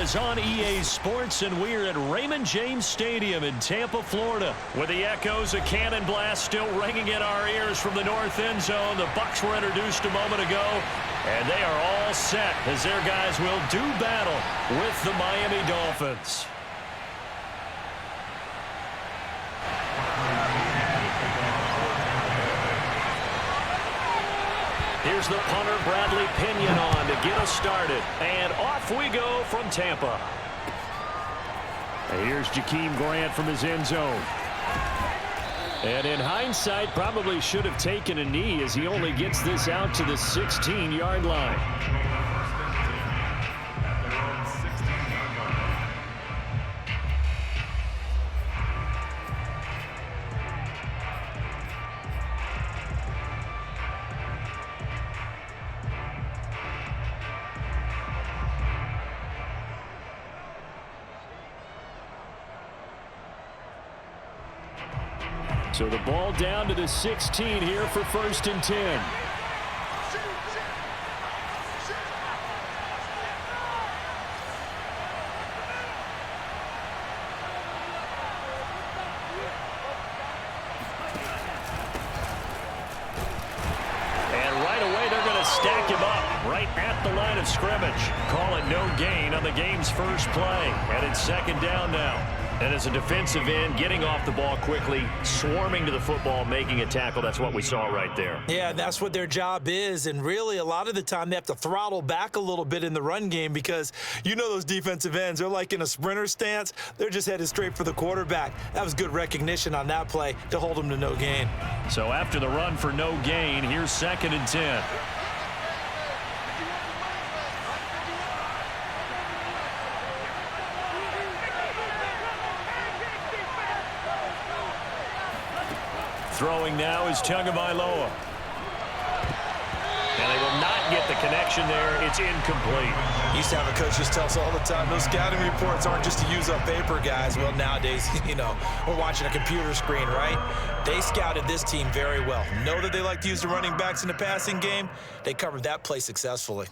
is on EA Sports, and we're at Raymond James Stadium in Tampa, Florida. With the echoes of cannon blast still ringing in our ears from the north end zone, the Bucs were introduced a moment ago, and they are all set as their guys will do battle with the Miami Dolphins. Here's the punter, Bradley Pinion, on to get us started. And off we go from Tampa. And here's Jakeem Grant from his end zone. And in hindsight, probably should have taken a knee as he only gets this out to the 16-yard line. So the ball down to the 16 here for 1st and 10. And right away they're going to stack him up right at the line of scrimmage. Call it no gain on the game's first play. And it's 2nd down now. And as a defensive end, getting off the ball quickly, swarming to the football, making a tackle, that's what we saw right there. Yeah, that's what their job is. And really, a lot of the time, they have to throttle back a little bit in the run game because you know those defensive ends, they're like in a sprinter stance. They're just headed straight for the quarterback. That was good recognition on that play to hold them to no gain. So after the run for no gain, here's 2nd and 10. Throwing now is Tagovailoa. And they will not get the connection there. It's incomplete. Used to have a coach just tell us all the time, those scouting reports aren't just to use up paper, guys. Well, nowadays, we're watching a computer screen, right? They scouted this team very well. Know that they like to use the running backs in the passing game. They covered that play successfully.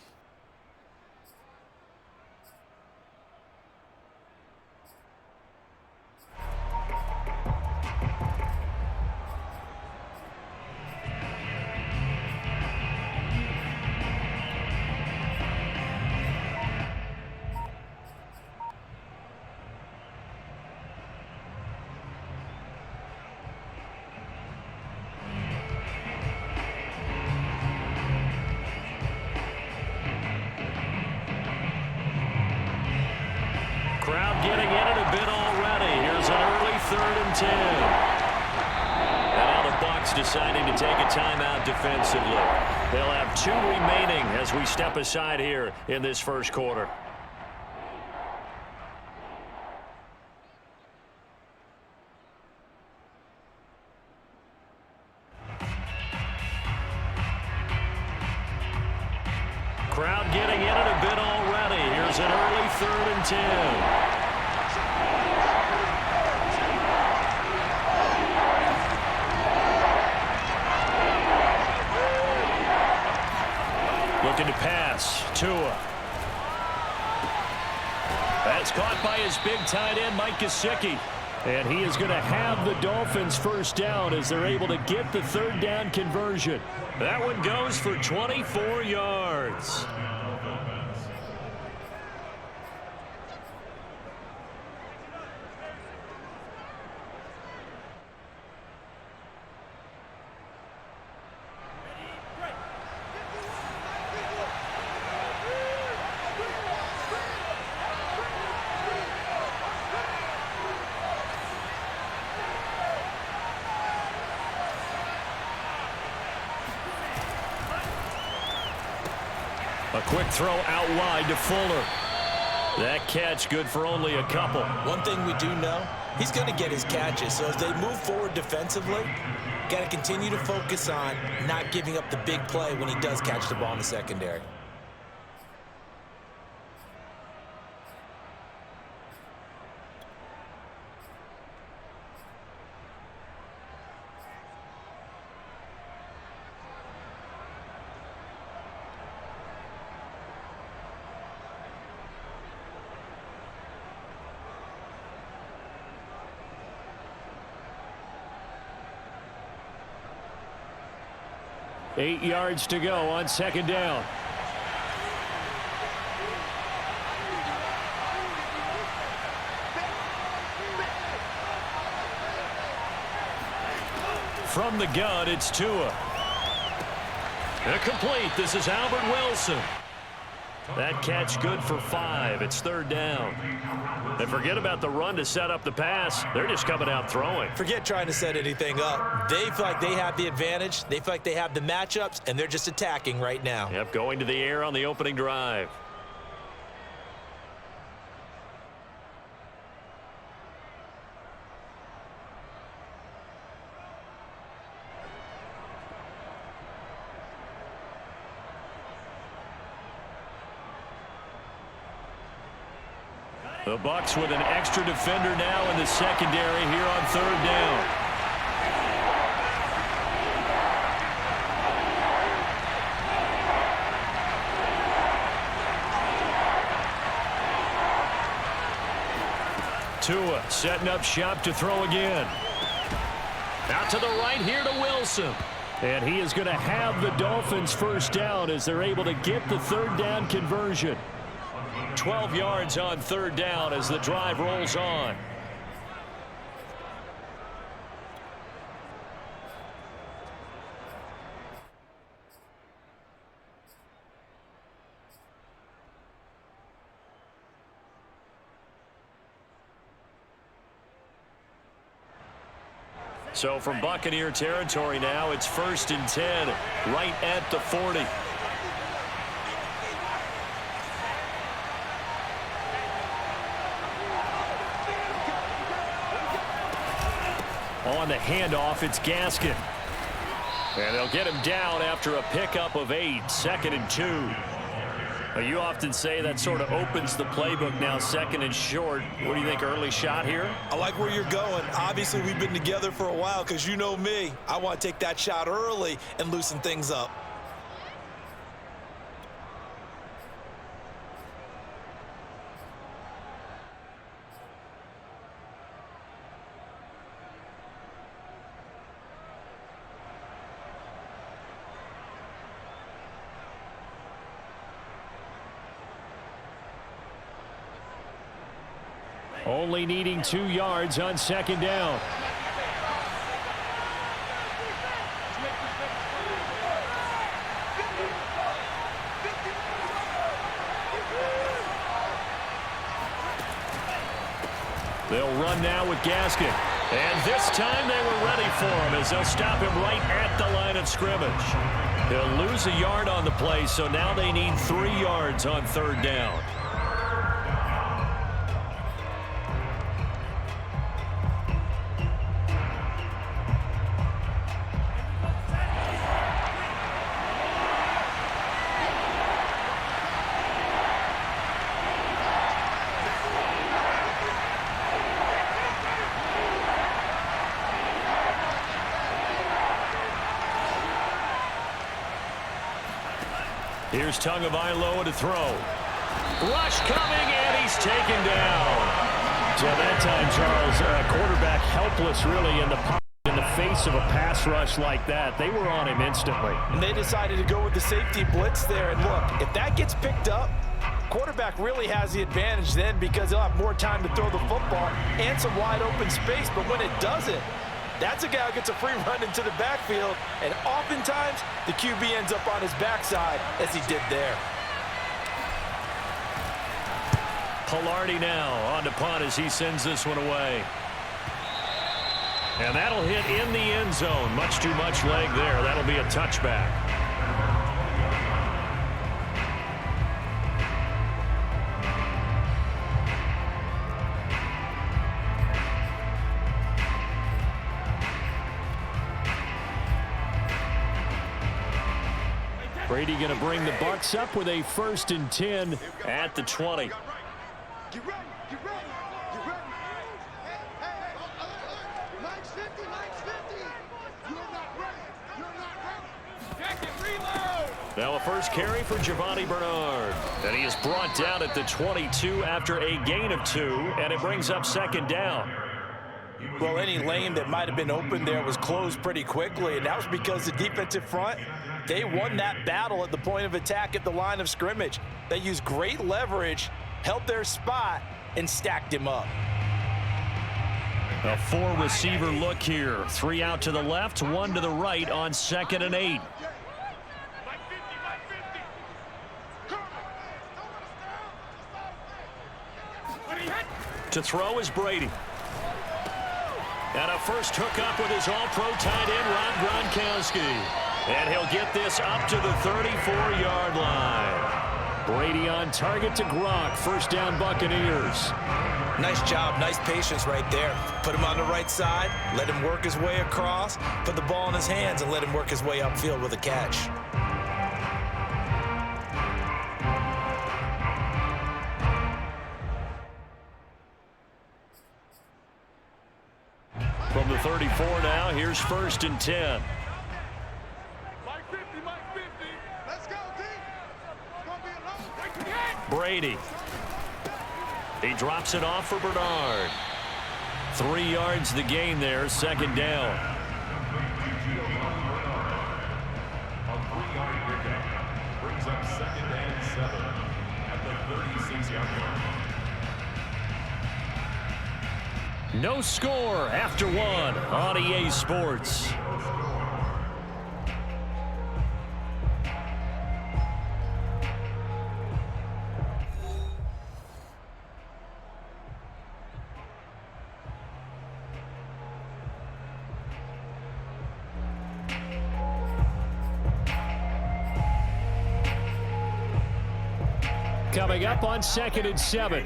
Crowd getting in it a bit already. Here's an early 3rd and 10. And now the Bucs deciding to take a timeout defensively. They'll have 2 remaining as we step aside here in this first quarter. Crowd getting in it a bit already. Here's an early 3rd and 10. Looking to pass. Tua. That's caught by his big tight end, Mike Gesicki. And he is going to have the Dolphins first down as they're able to get the 3rd down conversion. That one goes for 24 yards. A quick throw out wide to Fuller. That catch good for only a couple. One thing we do know, he's going to get his catches. So as they move forward defensively, got to continue to focus on not giving up the big play when he does catch the ball in the secondary. 8 yards to go on second down. From the gun, it's Tua. Incomplete. This is Albert Wilson. That catch good for 5. It's third down. And forget about the run to set up the pass. They're just coming out throwing. Forget trying to set anything up. They feel like they have the advantage. They feel like they have the matchups, and they're just attacking right now. Yep, going to the air on the opening drive. The Bucs with an extra defender now in the secondary here on third down. Tua setting up shop to throw again. Out to the right here to Wilson. And he is going to have the Dolphins first down as they're able to get the third down conversion. 12 yards on third down as the drive rolls on. So from Buccaneer territory now, it's 1st and 10, right at the 40. On the handoff, it's Gaskin. And they'll get him down after a pickup of 8, 2nd and 2. Now, you often say that sort of opens the playbook now, 2nd and short. What do you think, early shot here? I like where you're going. Obviously, we've been together for a while because you know me. I want to take that shot early and loosen things up. Only needing 2 yards on second down. They'll run now with Gaskin. And this time they were ready for him as they'll stop him right at the line of scrimmage. He'll lose a yard on the play, so now they need 3 yards on third down. Here's Tagovailoa to throw. Rush coming, and he's taken down. So that time, Charles, quarterback helpless really in the pocket in the face of a pass rush like that. They were on him instantly. And they decided to go with the safety blitz there. And look, if that gets picked up, quarterback really has the advantage then because he'll have more time to throw the football and some wide open space. But when it doesn't, that's a guy who gets a free run into the backfield, and oftentimes the QB ends up on his backside as he did there. Pilardi now on to punt as he sends this one away. And that'll hit in the end zone. Much too much leg there. That'll be a touchback. Brady going to bring the Bucs up with a 1st and 10 at the 20. Get ready, get ready, get ready. Hey, Mike's 50, Mike's 50. You're not ready, you're not ready. Check it, reload. Now a first carry for Giovanni Bernard. And he is brought down at the 22 after a gain of 2, and it brings up second down. Well, any lane that might have been open there was closed pretty quickly, and that was because the defensive front, they won that battle at the point of attack at the line of scrimmage. They used great leverage, held their spot, and stacked him up. A 4-receiver look here. 3 out to the left, 1 to the right on 2nd and 8. To throw is Brady. And a first hookup with his all-pro tight end, Rob Gronkowski. And he'll get this up to the 34-yard line. Brady on target to Gronk. First down, Buccaneers. Nice job, nice patience right there. Put him on the right side, let him work his way across, put the ball in his hands, and let him work his way upfield with a catch. From the 34 now, here's 1st and 10. Mike 50, Mike 50. Let's go, team. It's gonna be a long. Brady. He drops it off for Bernard. 3 yards the gain there, 2nd down. A 3-yard pickup brings up 2nd and 7 at the 36-yard line. No score after 1 on EA Sports. Coming up on 2nd and 7.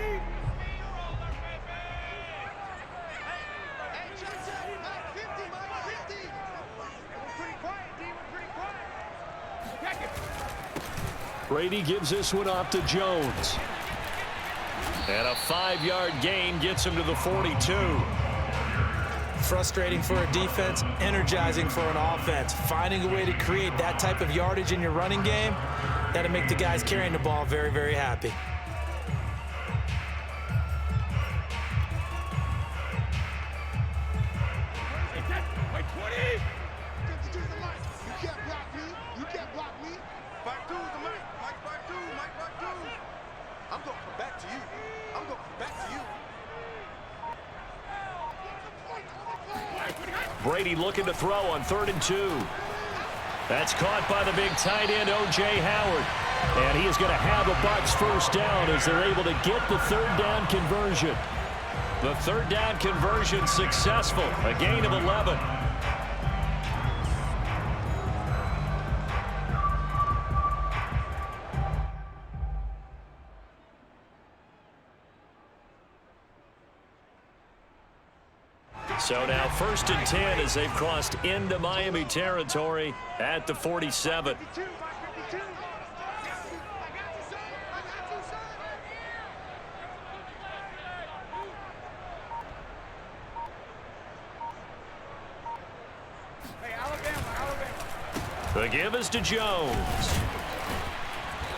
Brady gives this one off to Jones. And a 5-yard gain gets him to the 42. Frustrating for a defense, energizing for an offense. Finding a way to create that type of yardage in your running game, that'll make the guys carrying the ball very, very happy. Brady looking to throw on 3rd and 2. That's caught by the big tight end, O.J. Howard. And he is going to have a Bucs first down as they're able to get the 3rd down conversion. The 3rd down conversion successful. A gain of 11. So now 1st and 10 as they've crossed into Miami territory at the 47. The give is to Jones.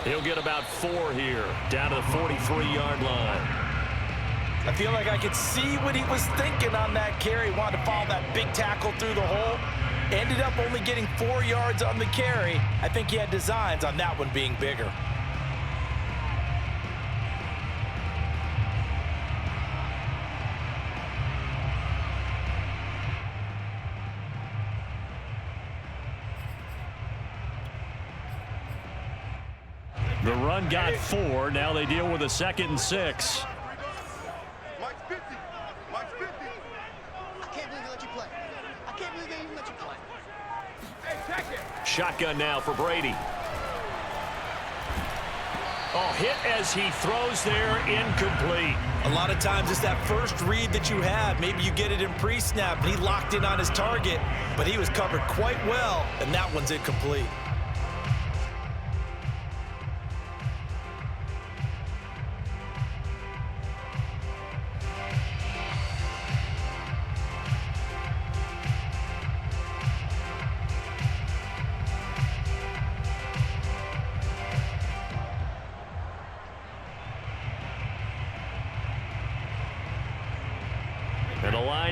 He'll get about 4 here, down to the 43-yard line. I feel like I could see what he was thinking on that carry. Wanted to follow that big tackle through the hole. Ended up only getting 4 yards on the carry. I think he had designs on that one being bigger. The run got 4. Now they deal with a 2nd and 6. Shotgun now for Brady. Oh, hit as he throws there, incomplete. A lot of times it's that first read that you have. Maybe you get it in pre-snap, and he locked in on his target, but he was covered quite well, and that one's incomplete.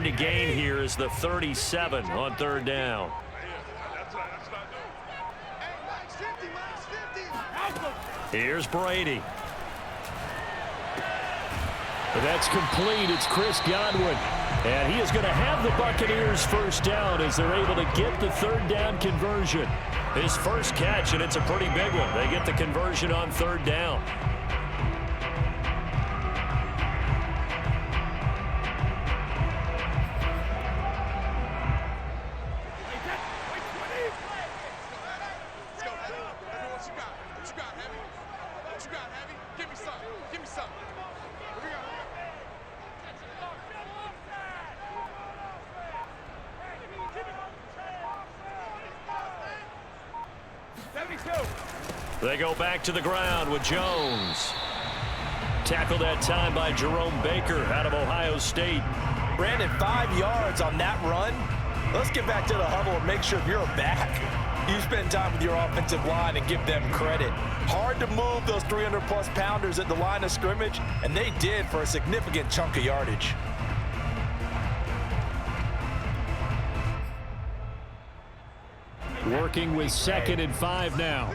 line to gain here is the 37 on third down. Here's Brady. That's complete. It's Chris Godwin. And he is going to have the Buccaneers first down as they're able to get the third down conversion. His first catch, and it's a pretty big one. They get the conversion on third down. They go back to the ground with Jones. Tackled that time by Jerome Baker out of Ohio State. Brandon, 5 yards on that run. Let's get back to the huddle and make sure you're back. You spend time with your offensive line and give them credit. Hard to move those 300-plus pounders at the line of scrimmage, and they did for a significant chunk of yardage. Working with 2nd and 5 now.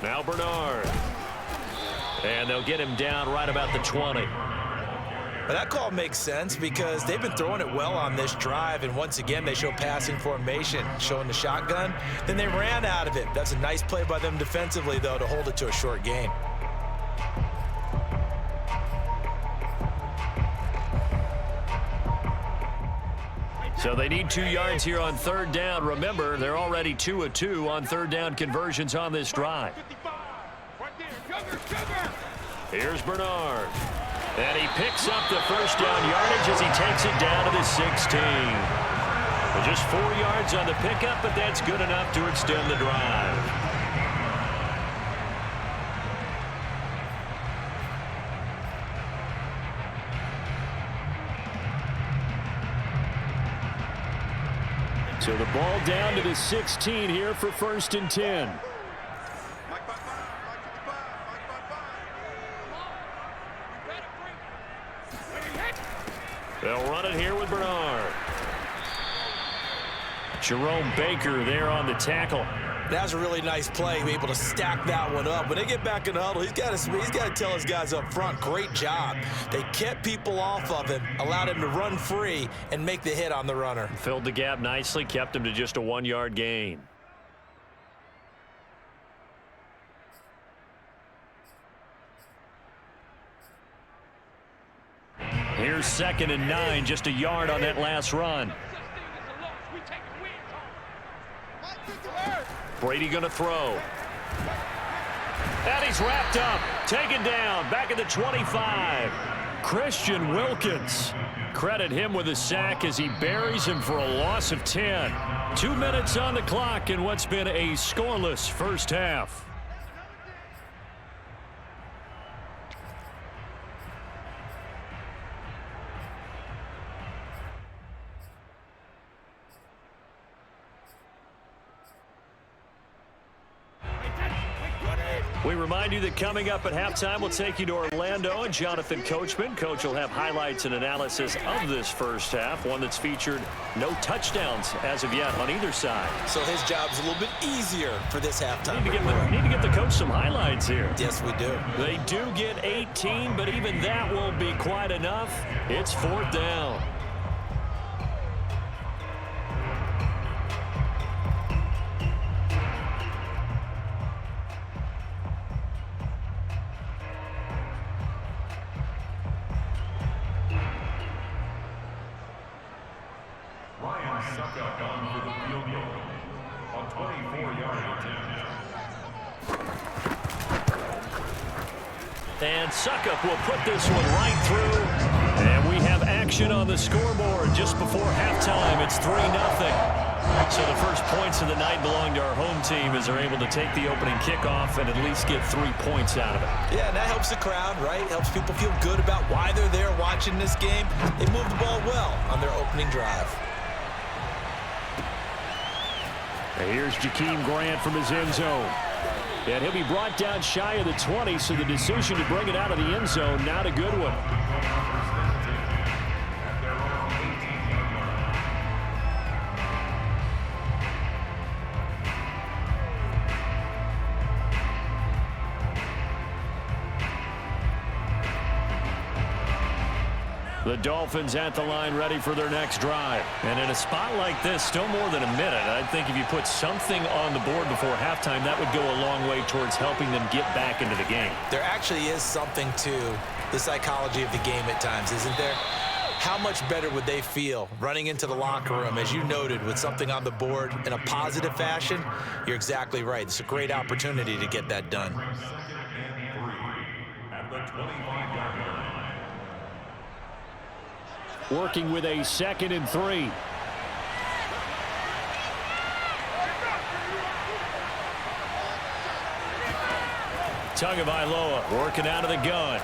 Now Bernard. And they'll get him down right about the 20. But that call makes sense because they've been throwing it well on this drive, and once again they show passing formation, showing the shotgun. Then they ran out of it. That's a nice play by them defensively, though, to hold it to a short gain. So they need 2 yards here on third down. Remember, they're already 2 of 2 on third down conversions on this drive. Here's Bernard. And he picks up the first down yardage as he takes it down to the 16. Well, just 4 yards on the pickup, but that's good enough to extend the drive. So the ball down to the 16 here for 1st and 10. They'll run it here with Bernard. Jerome Baker there on the tackle. That was a really nice play, be able to stack that one up. When they get back in the huddle, he's got to tell his guys up front, great job. They kept people off of him, allowed him to run free and make the hit on the runner. Filled the gap nicely, kept him to just a 1-yard gain. Here's 2nd and 9, just a yard on that last run. Brady going to throw. And he's wrapped up, taken down, back at the 25. Christian Wilkins. Credit him with a sack as he buries him for a loss of 10. 2 minutes on the clock in what's been a scoreless first half. We remind you that coming up at halftime, we'll take you to Orlando and Jonathan Coachman. Coach will have highlights and analysis of this first half, one that's featured no touchdowns as of yet on either side. So his job's a little bit easier for this halftime. Need to get the coach some highlights here. Yes, we do. They do get 18, but even that won't be quite enough. It's 4th down. Suckup on for the field goal on 24-yard attempt. And Suckup will put this one right through. And we have action on the scoreboard just before halftime. It's 3-0. So the first points of the night belong to our home team as they're able to take the opening kickoff and at least get 3 points out of it. Yeah, and that helps the crowd, right? Helps people feel good about why they're there watching this game. They moved the ball well on their opening drive. And here's Jakeem Grant from his end zone. And he'll be brought down shy of the 20, so the decision to bring it out of the end zone, not a good one. The Dolphins at the line ready for their next drive. And in a spot like this, still more than a minute, I think if you put something on the board before halftime, that would go a long way towards helping them get back into the game. There actually is something to the psychology of the game at times, isn't there? How much better would they feel running into the locker room, as you noted, with something on the board in a positive fashion? You're exactly right. It's a great opportunity to get that done. Working with a 2nd and 3. Tagovailoa working out of the gun.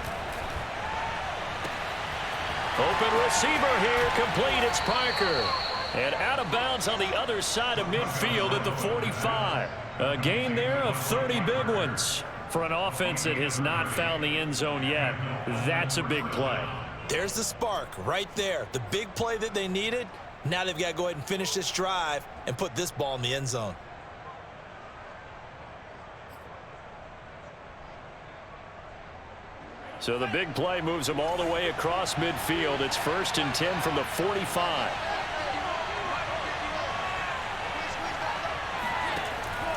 Open receiver here, complete. It's Parker. And out of bounds on the other side of midfield at the 45. A gain there of 30 big ones. For an offense that has not found the end zone yet, that's a big play. There's the spark right there. The big play that they needed. Now they've got to go ahead and finish this drive and put this ball in the end zone. So the big play moves them all the way across midfield. It's 1st and 10 from the 45.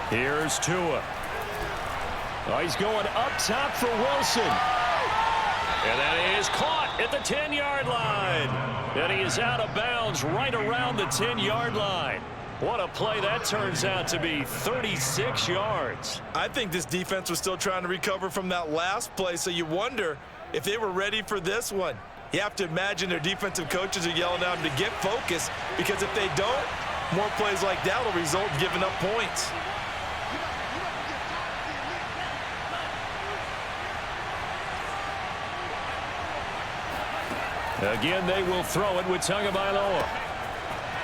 Here's Tua. Oh, he's going up top for Wilson. And that is caught at the 10-yard line. And he is out of bounds right around the 10-yard line. What a play that turns out to be, 36 yards. I think this defense was still trying to recover from that last play, so you wonder if they were ready for this one. You have to imagine their defensive coaches are yelling at them to get focused, because if they don't, more plays like that will result in giving up points. Again, they will throw it with Tagovailoa.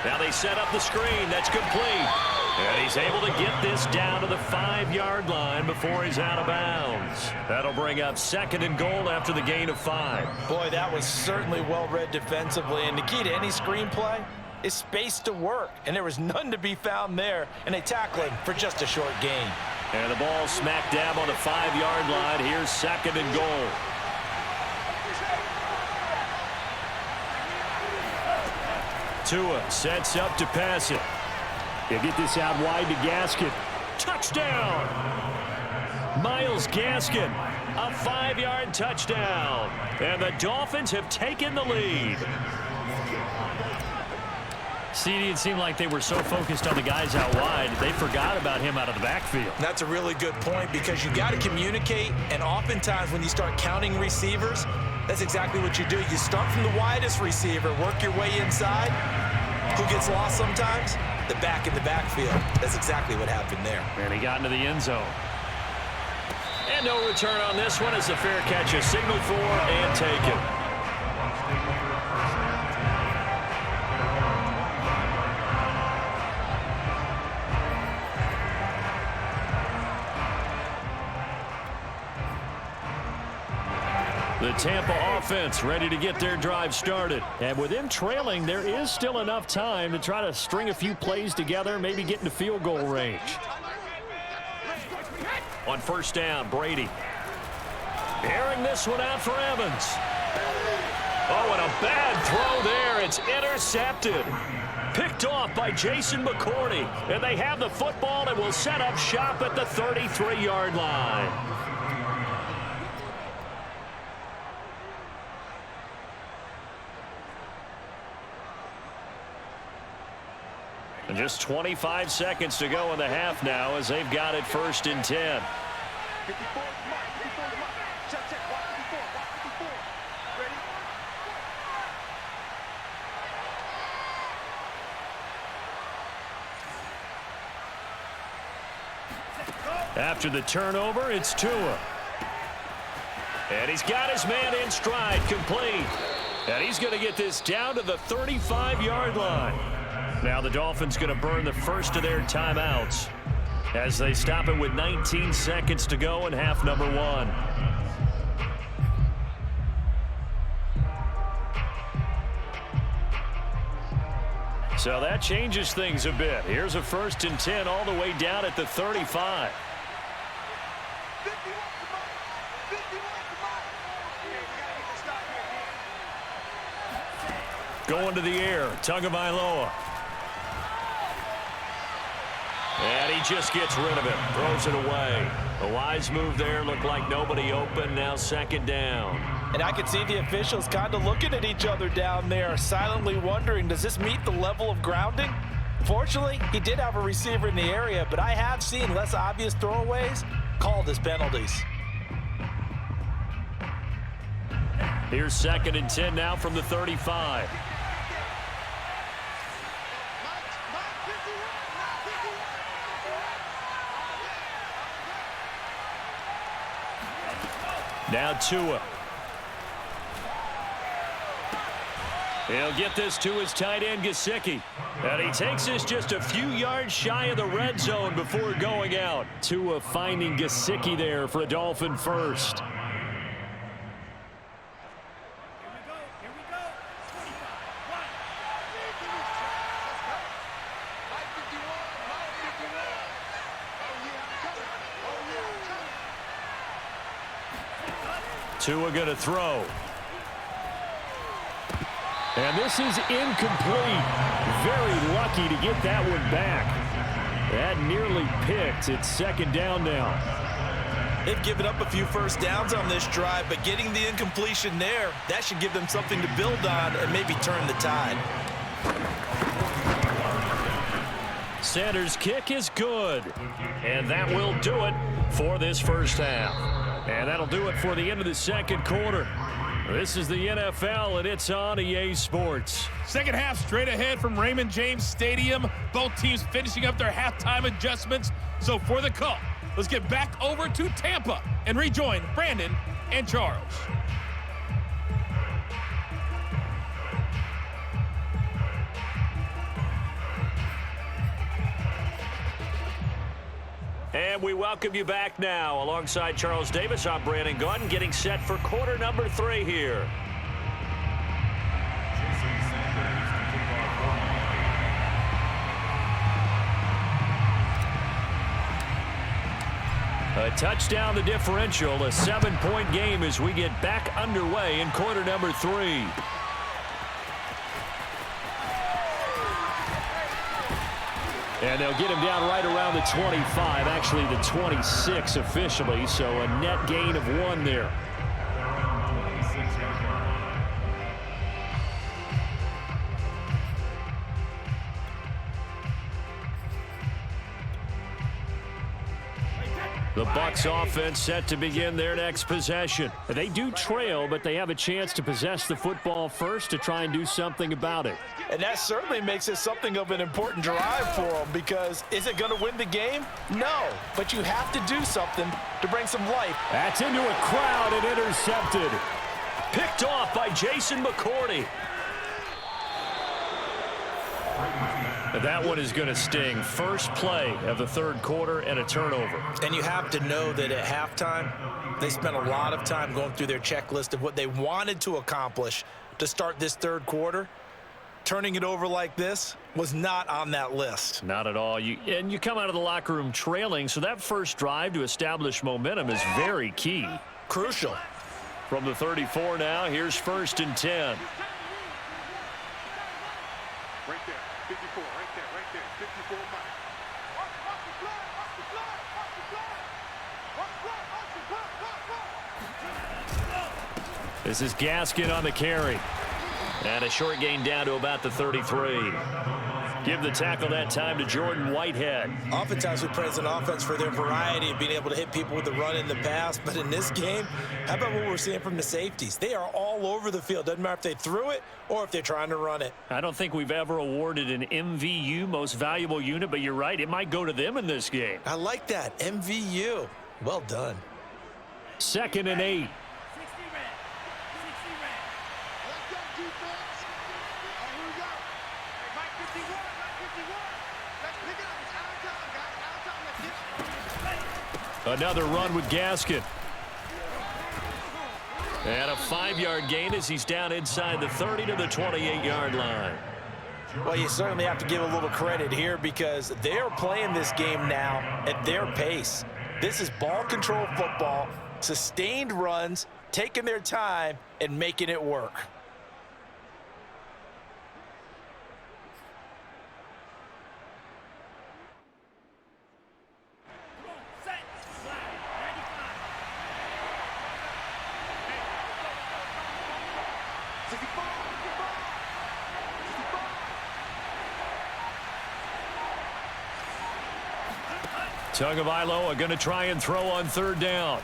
Now they set up the screen. That's complete. And he's able to get this down to the 5-yard line before he's out of bounds. That'll bring up 2nd and goal after the gain of 5. Boy, that was certainly well-read defensively. And the key to any screenplay is space to work. And there was none to be found there. And they tackle him for just a short gain. And the ball smack dab on the 5-yard line. Here's 2nd and goal. Tua sets up to pass it. He'll get this out wide to Gaskin. Touchdown! Myles Gaskin, a 5-yard touchdown. And the Dolphins have taken the lead. CD, it seemed like they were so focused on the guys out wide, they forgot about him out of the backfield. That's a really good point, because you got to communicate, and oftentimes when you start counting receivers, that's exactly what you do. You start from the widest receiver, work your way inside. Who gets lost sometimes? The back in the backfield. That's exactly what happened there. And he got into the end zone. And no return on this one as the fair catch is signaled for and taken. The Tampa offense ready to get their drive started. And with them trailing, there is still enough time to try to string a few plays together, maybe get into field goal range. On 1st down, Brady. Airing this one out for Evans. Oh, and a bad throw there. It's intercepted. Picked off by Jason McCourty. And they have the football and will set up shop at the 33-yard line. And just 25 seconds to go in the half now as they've got it 1st and 10. 54, mark, 54, mark. Check, check, watch 54, watch 54. Ready? After the turnover, it's Tua. And he's got his man in stride, complete. And he's going to get this down to the 35-yard line. Now the Dolphins going to burn the first of their timeouts as they stop it with 19 seconds to go in half number 1. So that changes things a bit. Here's a 1st and 10 all the way down at the 35. Going to the air, Tagovailoa. And he just gets rid of it, throws it away. A wise move there, looked like nobody open, now 2nd down. And I could see the officials kind of looking at each other down there, silently wondering, does this meet the level of grounding? Fortunately, he did have a receiver in the area, but I have seen less obvious throwaways called as penalties. Here's 2nd and 10 now from the 35. Now Tua. He'll get this to his tight end, Gesicki. And he takes this just a few yards shy of the red zone before going out. Tua finding Gesicki there for a Dolphin first. Tua going to throw. And this is incomplete. Very lucky to get that one back. That nearly picked. It's 2nd down now. They've given up a few first downs on this drive, but getting the incompletion there, that should give them something to build on and maybe turn the tide. Sanders' kick is good. And that will do it for this first half. And that'll do it for the end of the 2nd quarter. This is the NFL, and it's on EA Sports. Second half straight ahead from Raymond James Stadium. Both teams finishing up their halftime adjustments. So for the call, let's get back over to Tampa and rejoin Brandon and Charles. And we welcome you back now. Alongside Charles Davis, I'm Brandon Gaudin, getting set for quarter number 3 here. A touchdown, the differential, a 7-point game as we get back underway in quarter number 3. And they'll get him down right around the 25, actually the 26 officially, so a net gain of 1 there. The Bucs offense set to begin their next possession. They do trail, but they have a chance to possess the football first to try and do something about it. And that certainly makes it something of an important drive for them, because is it going to win the game? No, but you have to do something to bring some life. That's into a crowd and intercepted. Picked off by Jason McCourty. That one is going to sting. First play of the 3rd quarter and a turnover. And you have to know that at halftime, they spent a lot of time going through their checklist of what they wanted to accomplish to start this 3rd quarter. Turning it over like this was not on that list. Not at all. And you come out of the locker room trailing, so that first drive to establish momentum is very key. Crucial. From the 34 now, here's 1st and 10. Right there, 54, right there, 54 miles. This is Gaskin on the carry. And a short gain down to about the 33. Give the tackle that time to Jordan Whitehead. Oftentimes we praise an offense for their variety of being able to hit people with the run in the pass, but in this game, how about what we're seeing from the safeties? They are all over the field. Doesn't matter if they threw it or if they're trying to run it. I don't think we've ever awarded an MVU, most valuable unit, but you're right, it might go to them in this game. I like that, MVU. Well done. 2nd and 8. Let's pick it up. It's out of time, guys. Out of time. Let's get it. Another run with Gaskin. And a 5-yard gain as he's down inside the 30 to the 28-yard line. Well, you certainly have to give a little credit here because they're playing this game now at their pace. This is ball control football, sustained runs, taking their time and making it work. Tagovailoa are going to try and throw on 3rd down.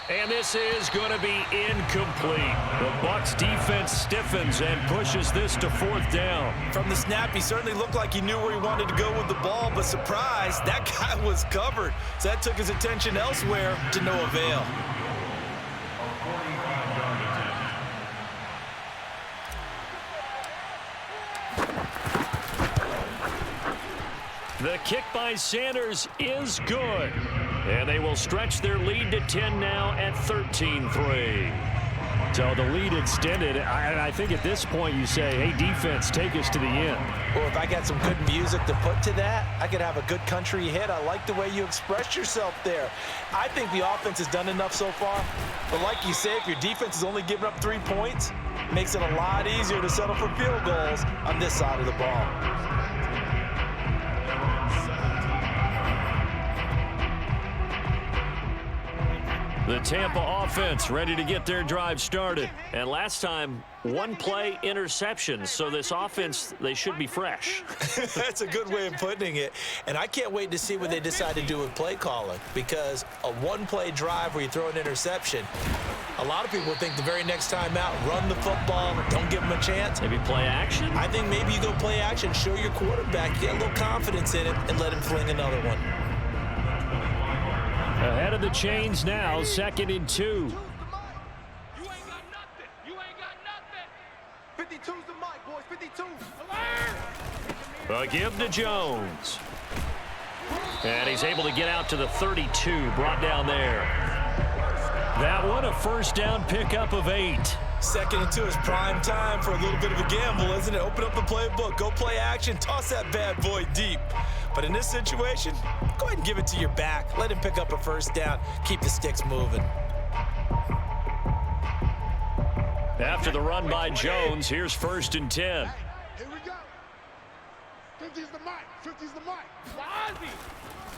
And this is going to be incomplete. The Bucs defense stiffens and pushes this to 4th down. From the snap, he certainly looked like he knew where he wanted to go with the ball, but surprise, that guy was covered. So that took his attention elsewhere to no avail. The kick by Sanders is good. And they will stretch their lead to 10 now at 13-3. So the lead extended. I think at this point you say, hey, defense, take us to the end. Well, if I got some good music to put to that, I could have a good country hit. I like the way you express yourself there. I think the offense has done enough so far. But like you say, if your defense is only giving up 3 points, it makes it a lot easier to settle for field goals on this side of the ball. The Tampa offense ready to get their drive started. And last time, 1-play interceptions. So this offense, they should be fresh. That's a good way of putting it. And I can't wait to see what they decide to do with play calling. Because a 1-play drive where you throw an interception, a lot of people think the very next time out, run the football, don't give them a chance. Maybe play action? I think maybe you go play action, show your quarterback, get a little confidence in it, and let him fling another one. Ahead of the chains now, 2nd and 2. You ain't got nothing. You ain't got nothing. 52's the mic, boys. 52. A give to Jones. And he's able to get out to the 32, brought down there. That one, a 1st down pickup of 8. 2nd and 2 is prime time for a little bit of a gamble, isn't it? Open up the playbook, go play action, toss that bad boy deep. But in this situation, go ahead and give it to your back. Let him pick up a 1st down. Keep the sticks moving. After the run by Jones, here's 1st and 10. Here we go. 50's the mic. 50's the mic.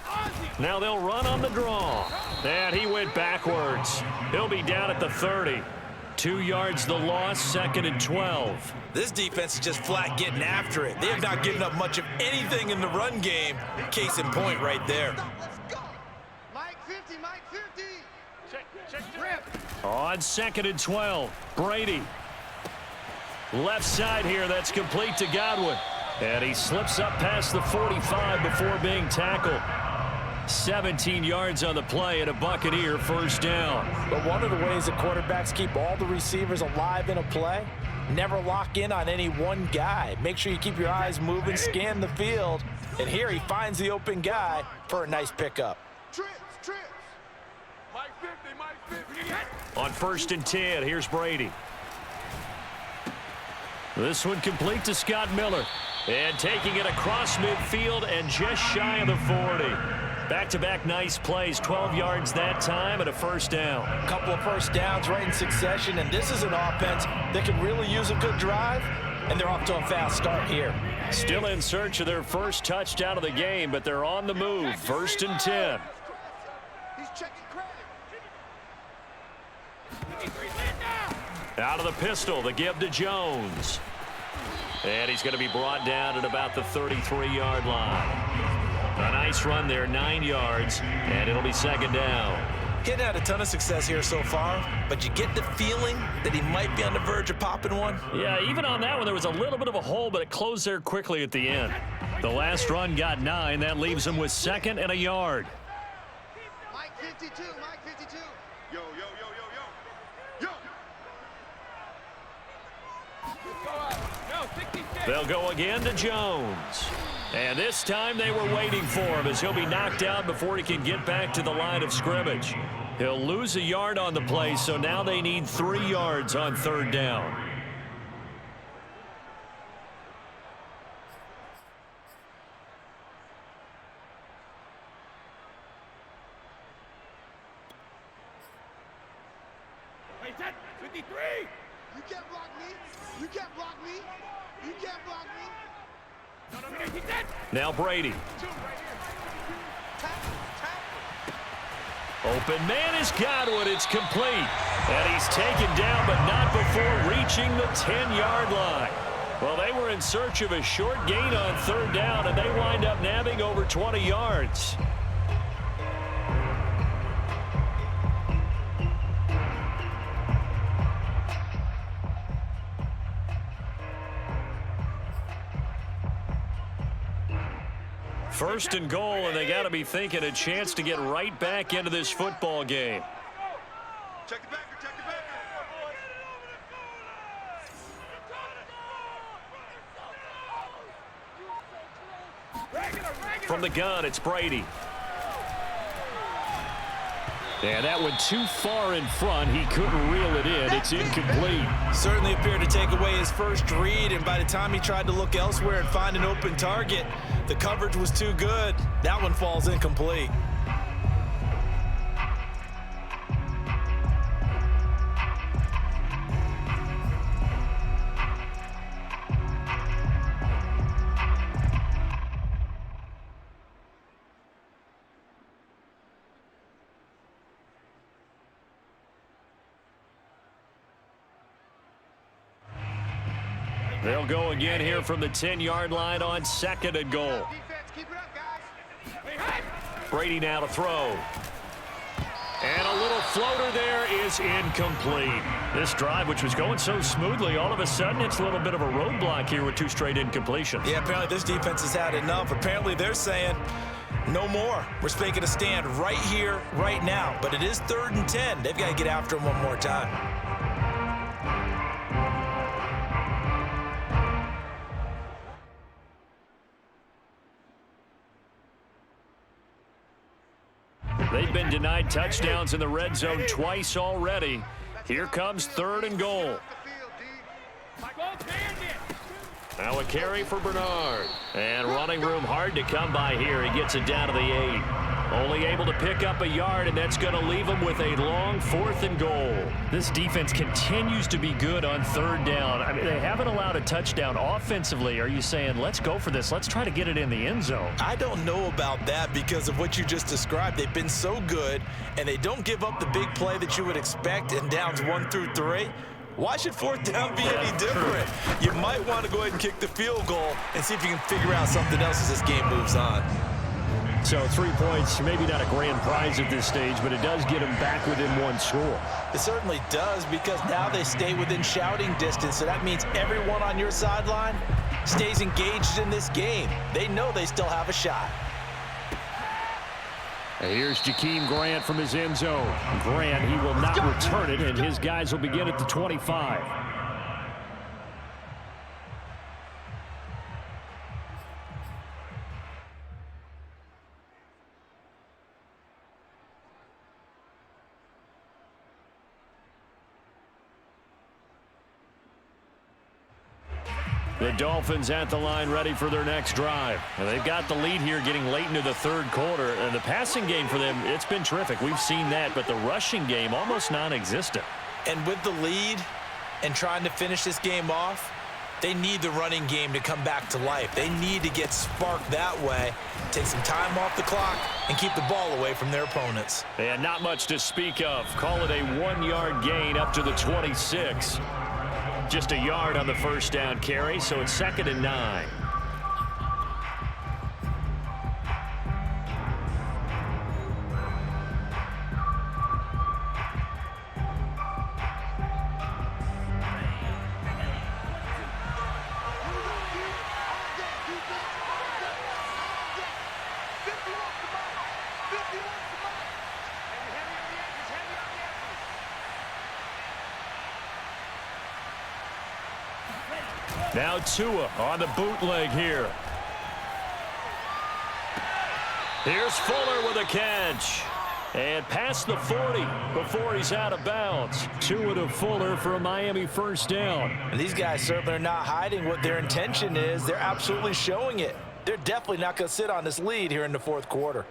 Ozzy. Now they'll run on the draw. And he went backwards. He'll be down at the 30. 2 yards the loss, 2nd and 12. This defense is just flat getting after it. They have not given up much of anything in the run game. Case in point right there. Let's go. Mike 50, Mike 50. Check trip. On 2nd and 12, Brady. Left side here, that's complete to Godwin. And he slips up past the 45 before being tackled. 17 yards on the play and a Buccaneer 1st down. But one of the ways that quarterbacks keep all the receivers alive in a play, never lock in on any one guy. Make sure you keep your eyes moving, scan the field. And here he finds the open guy for a nice pickup. Trips. Mike 50, Mike 50. On 1st and 10, here's Brady. This one complete to Scott Miller. And taking it across midfield and just shy of the 40. Back-to-back nice plays, 12 yards that time and a 1st down. A couple of 1st downs right in succession, and this is an offense that can really use a good drive, and they're off to a fast start here. Still in search of their 1st touchdown of the game, but they're on the move. 1st and 10. He's checking credit. Out of the pistol, the give to Jones. And he's going to be brought down at about the 33-yard line. A nice run there, 9 yards, and it'll be 2nd down. Getting had a ton of success here so far, but you get the feeling that he might be on the verge of popping one. Yeah, even on that one, there was a little bit of a hole, but it closed there quickly at the end. The last run got 9. That leaves him with 2nd and a yard. Mike 52, Mike 52. Yo. Let's go out. They'll go again to Jones. And this time they were waiting for him as he'll be knocked out before he can get back to the line of scrimmage. He'll lose a yard on the play, so now they need 3 yards on 3rd down. Hey, 53! You can't block me. You can't block me. You can't block me. Now Brady. Open man has got one. It's complete. And he's taken down, but not before reaching the 10-yard line. Well, they were in search of a short gain on 3rd down, and they wind up nabbing over 20 yards. First and goal, and they got to be thinking a chance to get right back into this football game. Check the backer, check the backer. From the gun, it's Brady. And that went too far in front. He couldn't reel it in. It's incomplete. Certainly appeared to take away his first read, and by the time he tried to look elsewhere and find an open target, the coverage was too good. That one falls incomplete. They'll go again here from the 10-yard line on 2nd and goal. Brady now to throw. And a little floater there is incomplete. This drive, which was going so smoothly, all of a sudden it's a little bit of a roadblock here with 2 straight incompletions. Yeah, apparently this defense has had enough. Apparently they're saying, no more. We're making a stand right here, right now. But it is 3rd and 10. They've got to get after him one more time. They've been denied touchdowns in the red zone twice already. Here comes 3rd and goal. Now a carry for Bernard. And running room hard to come by here. He gets it down to the 8. Only able to pick up a yard, and that's going to leave him with a long 4th and goal. This defense continues to be good on 3rd down. I mean, they haven't allowed a touchdown offensively. Are you saying, let's go for this? Let's try to get it in the end zone. I don't know about that because of what you just described. They've been so good, and they don't give up the big play that you would expect in downs 1 through 3. Why should 4th down be any different? You might want to go ahead and kick the field goal and see if you can figure out something else as this game moves on. So 3 points, maybe not a grand prize at this stage, but it does get them back within 1 score. It certainly does, because now they stay within shouting distance, so that means everyone on your sideline stays engaged in this game. They know they still have a shot. And here's Jakeem Grant from his end zone. Grant, he will not return it, and his guys will begin at the 25. The Dolphins at the line ready for their next drive. And they've got the lead here getting late into the 3rd quarter. And the passing game for them, it's been terrific. We've seen that, but the rushing game almost non-existent. And with the lead and trying to finish this game off, they need the running game to come back to life. They need to get sparked that way, take some time off the clock, and keep the ball away from their opponents. And not much to speak of. Call it a 1-yard gain up to the 26. Just a yard on the 1st down carry, so it's 2nd and 9. Now Tua on the bootleg here. Here's Fuller with a catch. And past the 40 before he's out of bounds. Tua to Fuller for a Miami first down. And these guys certainly are not hiding what their intention is. They're absolutely showing it. They're definitely not going to sit on this lead here in the fourth quarter.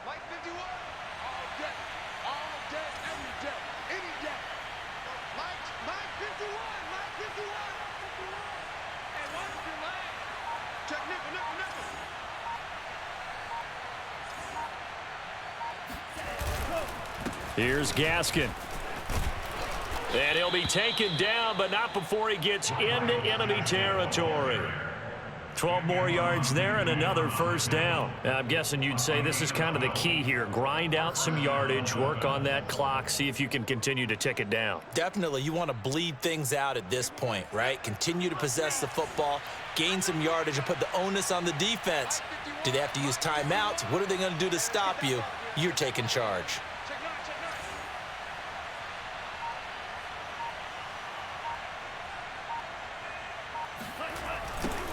Like 51. All day. All day, every day. Any day. Mike 51. Mike 51. Hey, what's your line? Check nickel. Here's Gaskin. And he'll be taken down, but not before he gets into enemy territory. 12 more yards there and another first down. I'm guessing you'd say this is kind of the key here. Grind out some yardage, work on that clock, see if you can continue to tick it down. Definitely, you want to bleed things out at this point, right? Continue to possess the football, gain some yardage, and put the onus on the defense. Do they have to use timeouts? What are they going to do to stop you? You're taking charge.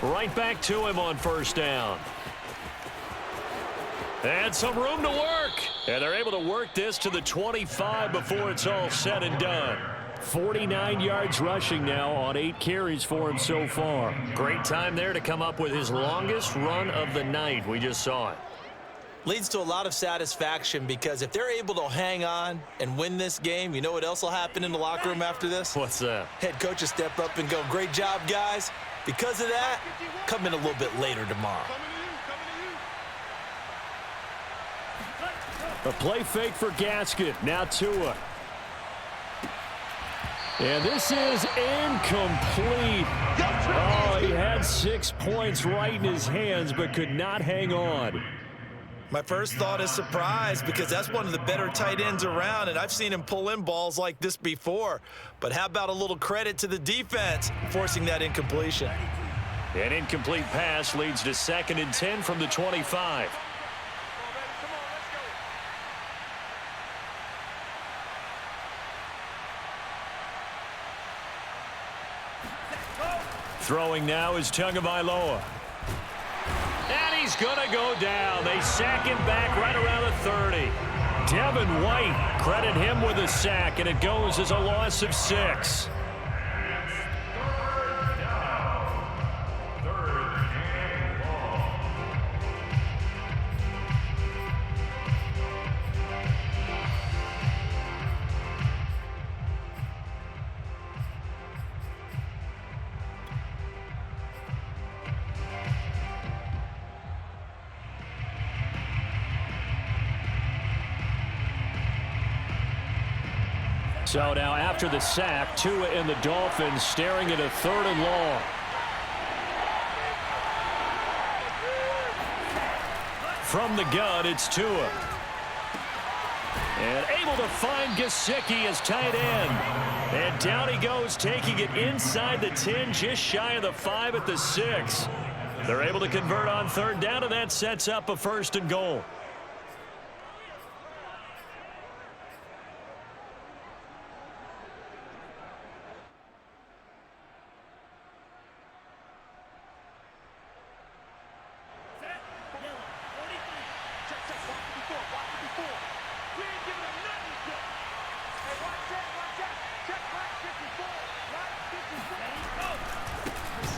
Right back to him on first down. And some room to work. And they're able to work this to the 25 before it's all said and done. 49 yards rushing now on 8 carries for him so far. Great time there to come up with his longest run of the night. We just saw it. Leads to a lot of satisfaction because if they're able to hang on and win this game, you know what else will happen in the locker room after this? What's that? Head Coach will step up and go, great job, guys. Because of that, come in a little bit later tomorrow. A play fake for Gaskin. Now Tua. And this is incomplete. Oh, he had 6 points right in his hands, but could not hang on. My first thought is surprise because that's one of the better tight ends around, and I've seen him pull in balls like this before. But how about a little credit to the defense forcing that incompletion? An incomplete pass leads to 2nd and 10 from the 25. Throwing now is Tagovailoa. And he's going to go down. They sack him back right around the 30. Devin White, credit him with a sack, and it goes as a loss of 6. So now after the sack, Tua and the Dolphins staring at a 3rd and long. From the gun, it's Tua. And able to find Gesicki as tight end. And down he goes, taking it inside the 10, just shy of the 5 at the 6. They're able to convert on 3rd down, and that sets up a 1st and goal.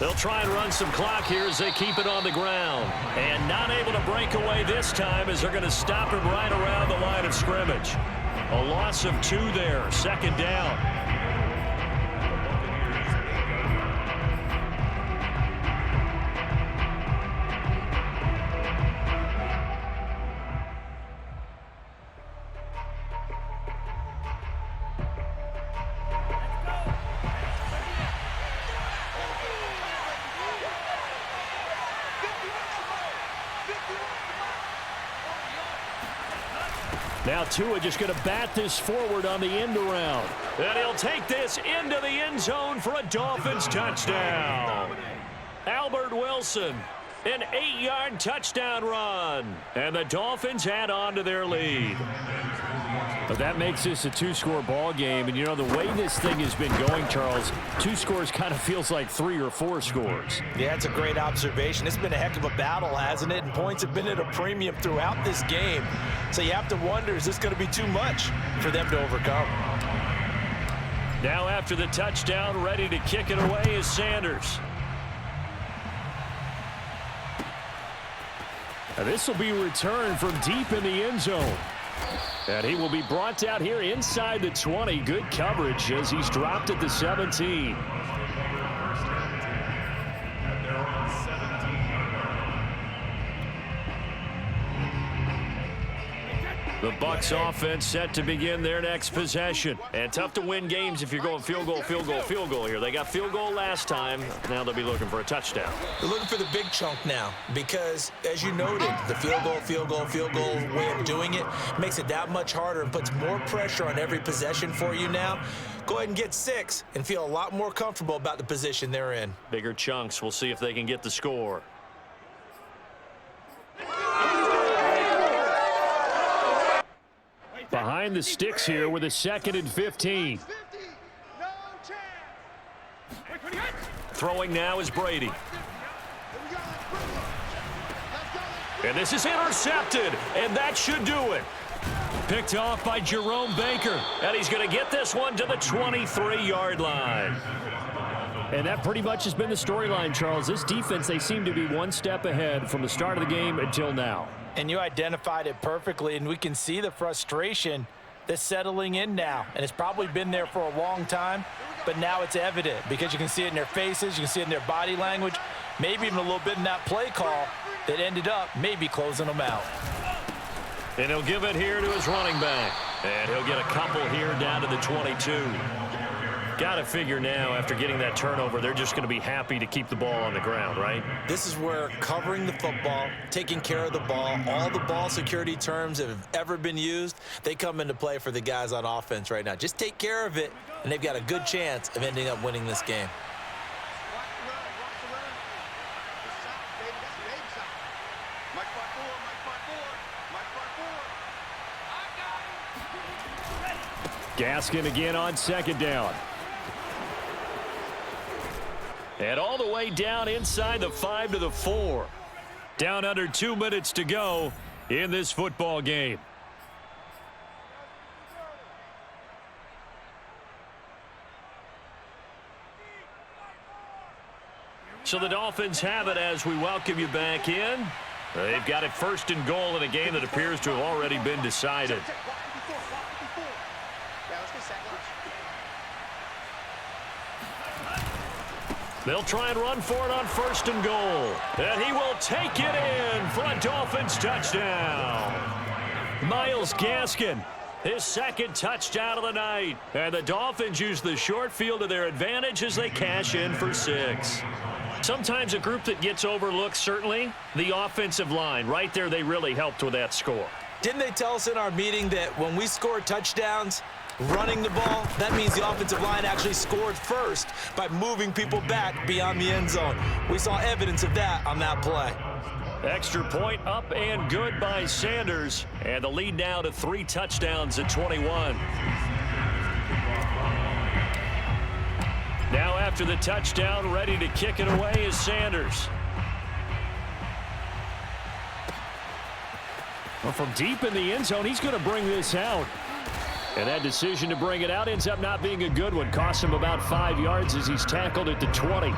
They'll try and run some clock here as they keep it on the ground. And not able to break away this time as they're going to stop him right around the line of scrimmage. A loss of 2 there, 2nd down. Now Tua just going to bat this forward on the end around. And he'll take this into the end zone for a Dolphins touchdown. Albert Wilson An 8-yard touchdown run. And the Dolphins add on to their lead. But that makes this a two-score ball game. And, you know, the way this thing has been going, Charles, 2 scores kind of feels like 3 or 4 scores. Yeah, it's a great observation. It's been a heck of a battle, hasn't it? And points have been at a premium throughout this game. So you have to wonder, is this going to be too much for them to overcome? Now after the touchdown, ready to kick it away is Sanders. And this will be returned from deep in the end zone. And he will be brought out here inside the 20. Good coverage as he's dropped at the 17. The Bucs offense set to begin their next possession. And tough to win games if you're going field goal, field goal, field goal here. They got field goal last time. Now they'll be looking for a touchdown. They're looking for the big chunk now because, as you noted, the field goal way of doing it makes it that much harder and puts more pressure on every possession for you now. Go ahead and get 6 and feel a lot more comfortable about the position they're in. Bigger chunks. We'll see if they can get the score. Behind the sticks here with a 2nd and 15. Throwing now is Brady. And this is intercepted, and that should do it. Picked off by Jerome Baker, and he's going to get this one to the 23-yard line. And that pretty much has been the storyline, Charles. This defense, they seem to be one step ahead from the start of the game until now. And you identified it perfectly, and we can see the frustration that's settling in now. And it's probably been there for a long time, but now it's evident because you can see it in their faces, you can see it in their body language, maybe even a little bit in that play call that ended up maybe closing them out. And he'll give it here to his running back. And he'll get a couple here down to the 22. Got to figure now, after getting that turnover, they're just going to be happy to keep the ball on the ground, right? This is where covering the football, taking care of the ball, all the ball security terms that have ever been used, they come into play for the guys on offense right now. Just take care of it, and they've got a good chance of ending up winning this game. Gaskin again on 2nd down. And all the way down inside the 5 to the 4. Down under 2 minutes to go in this football game. So the Dolphins have it as we welcome you back in. They've got it 1st and goal in a game that appears to have already been decided. They'll try and run for it on 1st and goal. And he will take it in for a Dolphins touchdown. Myles Gaskin, his 2nd touchdown of the night. And the Dolphins use the short field to their advantage as they cash in for 6. Sometimes a group that gets overlooked, certainly, the offensive line. Right there, they really helped with that score. Didn't they tell us in our meeting that when we score touchdowns, running the ball, that means the offensive line actually scored first by moving people back beyond the end zone. We saw evidence of that on that play. Extra point up and good by Sanders. And the lead now to 3 touchdowns at 21. Now after the touchdown, ready to kick it away is Sanders. Well, from deep in the end zone, he's going to bring this out. And that decision to bring it out ends up not being a good one. Cost him about 5 yards as he's tackled at the 20.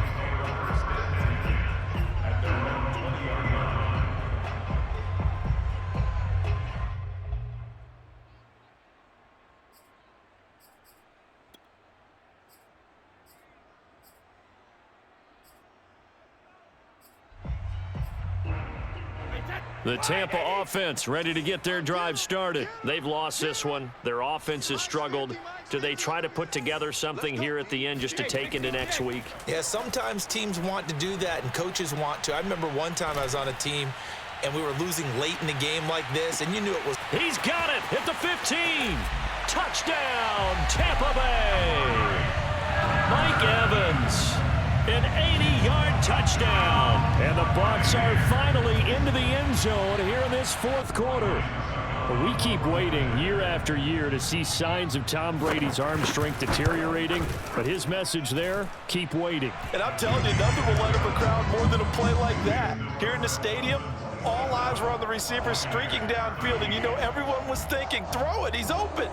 The Tampa offense ready to get their drive started. They've lost this one. Their offense has struggled. Do they try to put together something here at the end just to take into next week? Yeah, sometimes teams want to do that and coaches want to. I remember one time I was on a team and we were losing late in the game like this, and you knew it was. He's got it at the 15. Touchdown, Tampa Bay. Mike Evans, an 80-yard touchdown. And the Bucs are finally into the end zone here in this fourth quarter. We keep waiting year after year to see signs of Tom Brady's arm strength deteriorating, but his message there, keep waiting. And I'm telling you, nothing will light up a crowd more than a play like that. Here in the stadium, all eyes were on the receiver streaking downfield, and you know everyone was thinking, throw it, he's open.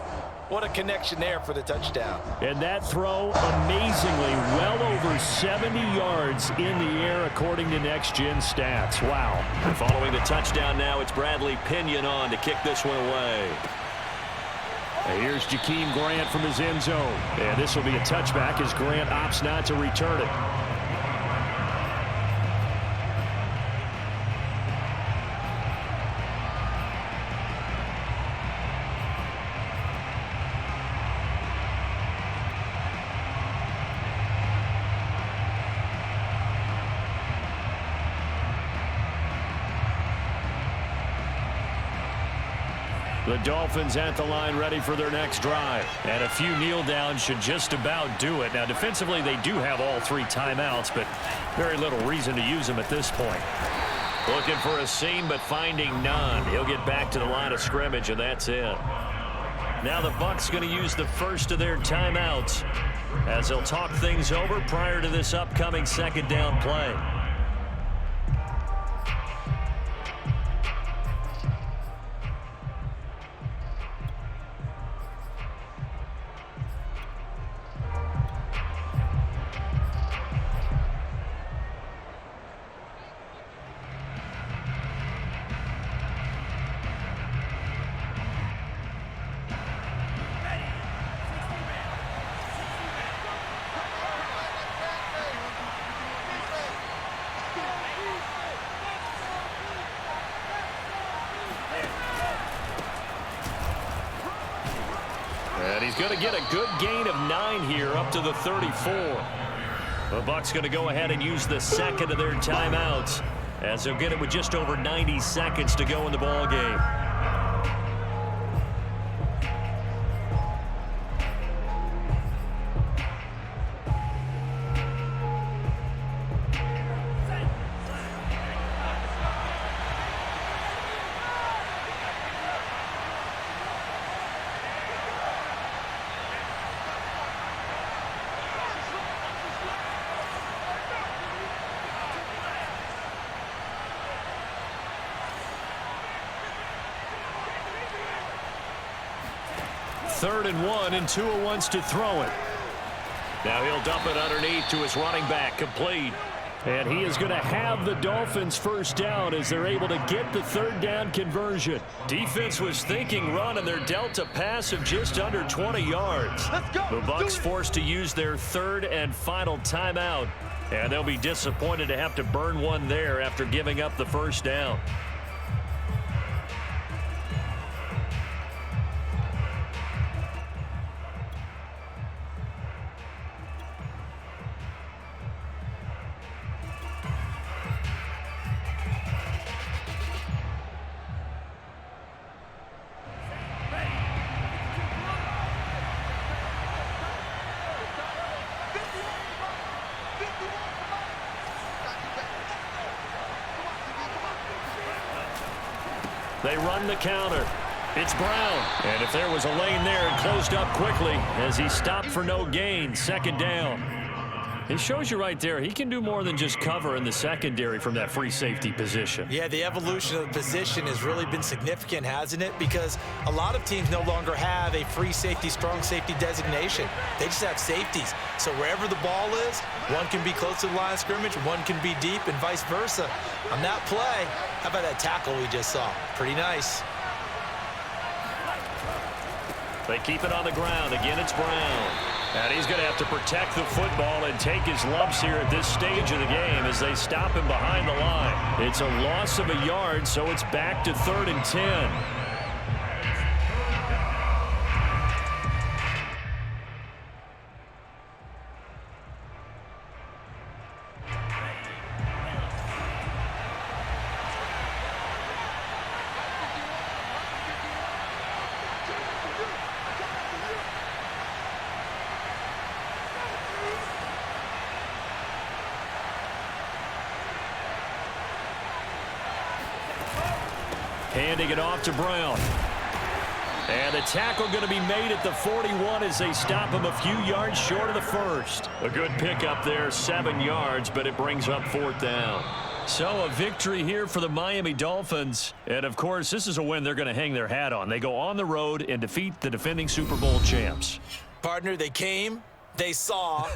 What a connection there for the touchdown. And that throw, amazingly, well over 70 yards in the air, according to Next Gen Stats. Wow. And following the touchdown now, it's Bradley Pinion on to kick this one away. And here's Jakeem Grant from his end zone. And this will be a touchback as Grant opts not to return it. The Dolphins at the line ready for their next drive. And a few kneel downs should just about do it. Now, defensively, they do have all 3 timeouts, but very little reason to use them at this point. Looking for a seam, but finding none. He'll get back to the line of scrimmage, and that's it. Now the Bucs going to use the first of their timeouts as they'll talk things over prior to this upcoming second down play. And he's going to get a good gain of 9 here up to the 34. The Bucs going to go ahead and use the second of their timeouts as they'll get it with just over 90 seconds to go in the ball game. Third and 1, and Tua wants to throw it. Now he'll dump it underneath to his running back, complete. And he is going to have the Dolphins first down as they're able to get the third down conversion. Defense was thinking run, and they're dealt a pass of just under 20 yards. The Bucs forced to use their third and final timeout, and they'll be disappointed to have to burn one there after giving up the first down. They run the counter. It's Brown. And if there was a lane there, it closed up quickly as he stopped for no gain. Second down. It shows you right there, he can do more than just cover in the secondary from that free safety position. Yeah, the evolution of the position has really been significant, hasn't it? Because a lot of teams no longer have a free safety, strong safety designation. They just have safeties. So wherever the ball is, one can be close to the line of scrimmage, one can be deep, and vice versa. On that play, how about that tackle we just saw? Pretty nice. They keep it on the ground. Again, it's Brown. And he's going to have to protect the football and take his lumps here at this stage of the game as they stop him behind the line. It's a loss of a yard, so it's back to 3rd and 10. Handing it off to Brown. And the tackle going to be made at the 41 as they stop him a few yards short of the first. A good pickup there, 7 yards, but it brings up 4th down. So a victory here for the Miami Dolphins. And, of course, this is a win they're going to hang their hat on. They go on the road and defeat the defending Super Bowl champs. Partner, they came, they saw,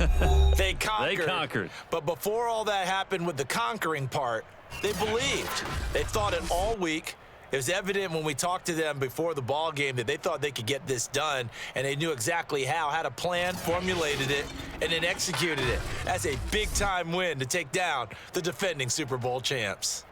they conquered. They conquered. But before all that happened with the conquering part, they believed. They thought it all week. It was evident when we talked to them before the ball game that they thought they could get this done, and they knew exactly how, had a plan, formulated it, and then executed it. That's a big-time win to take down the defending Super Bowl champs.